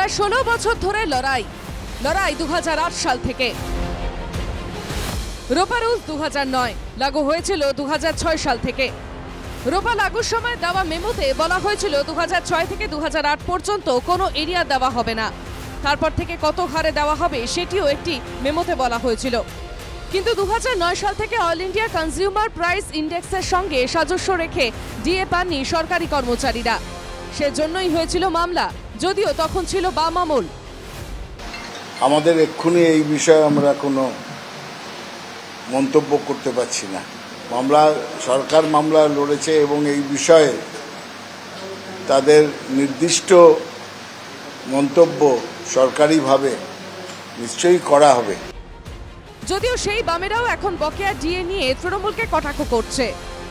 প্রায় 16 বছর ধরে লড়াই 2008 সাল থেকে। রোপা রুলস 2009, লাগু হয়েছিল 2006 সাল থেকে। রোপা লাগুর সময় দেওয়া মেমোতে বলা হয়েছিল 2006 থেকে 2008 পর্যন্ত কোনো এরিয়া দেওয়া হবে না, তারপর থেকে কত হারে দেওয়া হবে সেটিও একটি মেমোতে বলা হয়েছিল। কিন্তু 2009 সাল থেকে অল ইন্ডিয়া কনজিউমার প্রাইস ইন্ডেক্সের সঙ্গে সাদৃশ্য রেখে ডিএ পাননি সরকারি কর্মচারীরা। সেজন্যই হয়েছিল মামলা, যদিও তখন ছিল বাম আমল। আমাদের এক্ষুনি এই বিষয়ে আমরা কোনো মন্তব্য করতে পারছি না। সরকার মামলা লড়েছে এবং এই বিষয়ে তাদের নির্দিষ্ট মন্তব্য সরকারিভাবে নিশ্চয়ই করা হবে। যদিও সেই বামেরাও এখন বকেয়া ডিএ নিয়ে তৃণমূলকে কটাক্ষ করছে।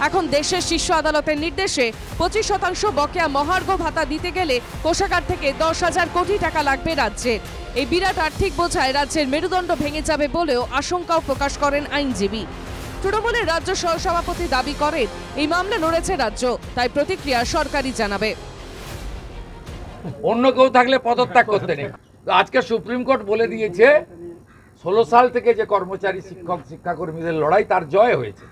এখন দেশের শীর্ষ আদালতের নির্দেশে 25% বকেয়া মহার্ঘ ভাতা দিতে গেলে কোষাগার থেকে 10,000 কোটি টাকা লাগবে রাজ্যের। এই বিরাট আর্থিক বোঝায় রাজ্যের মেরুদণ্ড ভেঙে যাবে বলেও আশঙ্কাও প্রকাশ করেন আইনজীবী। তৃণমূলের রাজ্য সহসভাপতি দাবি করেন এই মামলা লড়েছে রাজ্য, তাই প্রতিক্রিয়া সরকারই জানাবে। অন্য কেউ থাকলে পদত্যাগ করতে নেই। আজকে সুপ্রিম কোর্ট বলে দিয়েছে 16 সাল থেকে যে কর্মচারী শিক্ষক শিক্ষাকর্মীদের লড়াই তার জয় হয়েছে,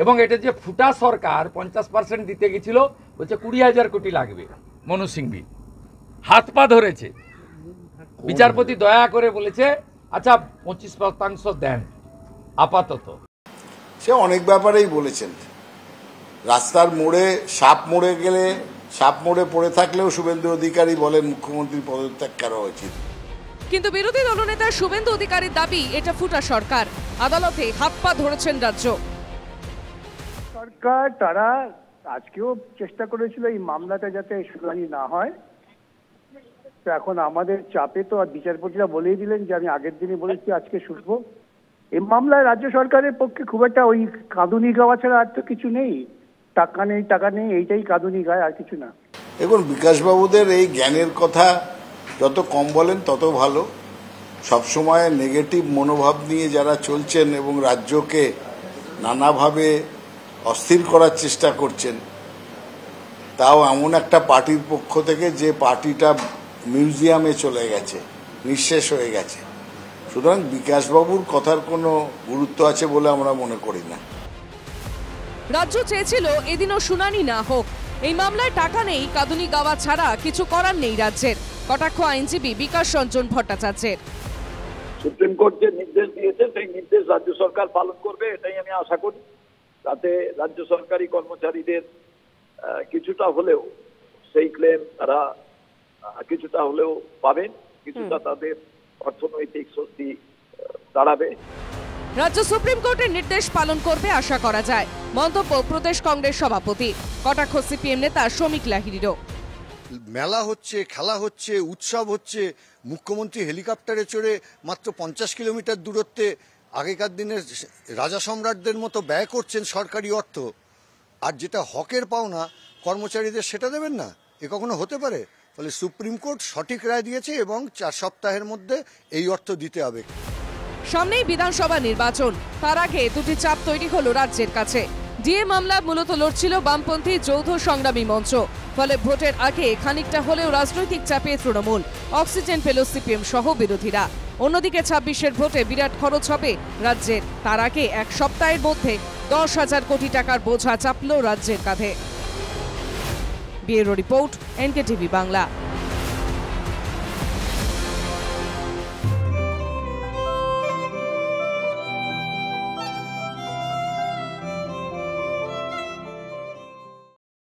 এবং এটা যে ফুটা সরকার 50% দিতে গেছিল, বলছে 20,000 কোটি লাগবে। মনু সিংভি হাত পা ধরেছে, বিচারপতি দয়া করে বলেছে আচ্ছা 25% দেন আপাতত। সে অনেক ব্যাপারেই বলেছেন। রাস্তার মোড়ে সাপ মরে গেলে সাপ মোড়ে পড়ে থাকলেও শুভেন্দু অধিকারী বলেন মুখ্যমন্ত্রী পদত্যাগ করা উচিত। কিন্তু বিরোধী দলনেতা শুভেন্দু অধিকারীর দাবি এটা ফুটা সরকার, আদালতে হাত পা ধরেছেন রাজ্য সরকার। তারা আজকেও চেষ্টা করেছিল এই মামলাটা যাতে শুনানি না হয়। তো এখন আমাদের চাপে তো আর বিচারপতিরা বলেই দিলেন যে আমি আগের দিনই বলেছি আজকে শুনবো। এই মামলায় রাজ্য সরকারের পক্ষে খুব একটা ওই কাঁদুনি গাওয়া ছাড়া আর তো কিছু নেই। টাকা নেই এইটাই কাঁদুনি গায়, আর কিছু না। দেখুন, বিকাশবাবুদের এই জ্ঞানের কথা যত কম বলেন তত ভালো। সবসময় নেগেটিভ মনোভাব নিয়ে যারা চলছেন এবং রাজ্যকে নানাভাবে অস্থির করার চেষ্টা করছেন, তাও এমন একটা পার্টির পক্ষ থেকে যে পার্টিটা মিউজিয়ামে চলে গেছে, নিঃশেষ হয়ে গেছে। সুতরাং বিকাশবাবুর কথার কোনো গুরুত্ব আছে বলে আমরা মনে করি না। রাজ্য চেয়েছিল এদিনও শুনানি না হোক। এই মামলায় টাকা নেই, কাঁদুনি গাওয়া ছাড়া কিছু করার নেই রাজ্যের, কটাক্ষ আইনজীবী বিকাশ রঞ্জন ভট্টাচার্যের। সুপ্রিম কোর্ট যে নির্দেশ দিয়েছে সেই নির্দেশ রাজ্য সরকার পালন করবে, এটাই আমি আশা করি। তাতে রাজ্য সরকারি কর্মচারীদের কিছুটা হলেও সেই ক্লেম তারা কিছুটা হলেও পাবেন, কিছুটা তাদের অর্থনৈতিক স্বস্তি দাঁড়াবে। রাজ্য সুপ্রিম কোর্টের নির্দেশ পালন করবে আশা করা যায়, মন্তব্য প্রদেশ কংগ্রেস সভাপতি। কটাক্ষ সিপিএম নেতা শ্রমিক লাহিড়িরও। মেলা হচ্ছে, খেলা হচ্ছে, উৎসব হচ্ছে, মুখ্যমন্ত্রী হেলিকপ্টারে চড়ে মাত্র 50 কিলোমিটার দূরত্বে আগেকার দিনের রাজা সম্রাটদের মতো ব্যয় করছেন সরকারি অর্থ, আর যেটা হকের পাওনা কর্মচারীদের সেটা দেবেন না? এ কখনো হতে পারে? ফলে সুপ্রিম কোর্ট সঠিক রায় দিয়েছে এবং 4 সপ্তাহের মধ্যে এই অর্থ দিতে হবে। সামনেই বিধানসভা নির্বাচন, তার আগে দুটি চাপ তৈরি হলো রাজ্যের কাছে। ডিএ মামলা মূলত লড়ছিল বামপন্থী যৌথ সংগ্রামী মঞ্চ, ফলে ভোটের আগে খানিকটা হলেও রাজনৈতিক চাপে তৃণমূল, অক্সিজেন পেল সিপিএম সহ বিরোধীরা। অন্যদিকে 26-এর ভোটে বিরাট খরচ হবে রাজ্যের, তার আগে এক সপ্তাহের মধ্যে 10,000 কোটি টাকার বোঝা চাপল রাজ্যের কাঁধে। Bureau report, NKTV Bangla.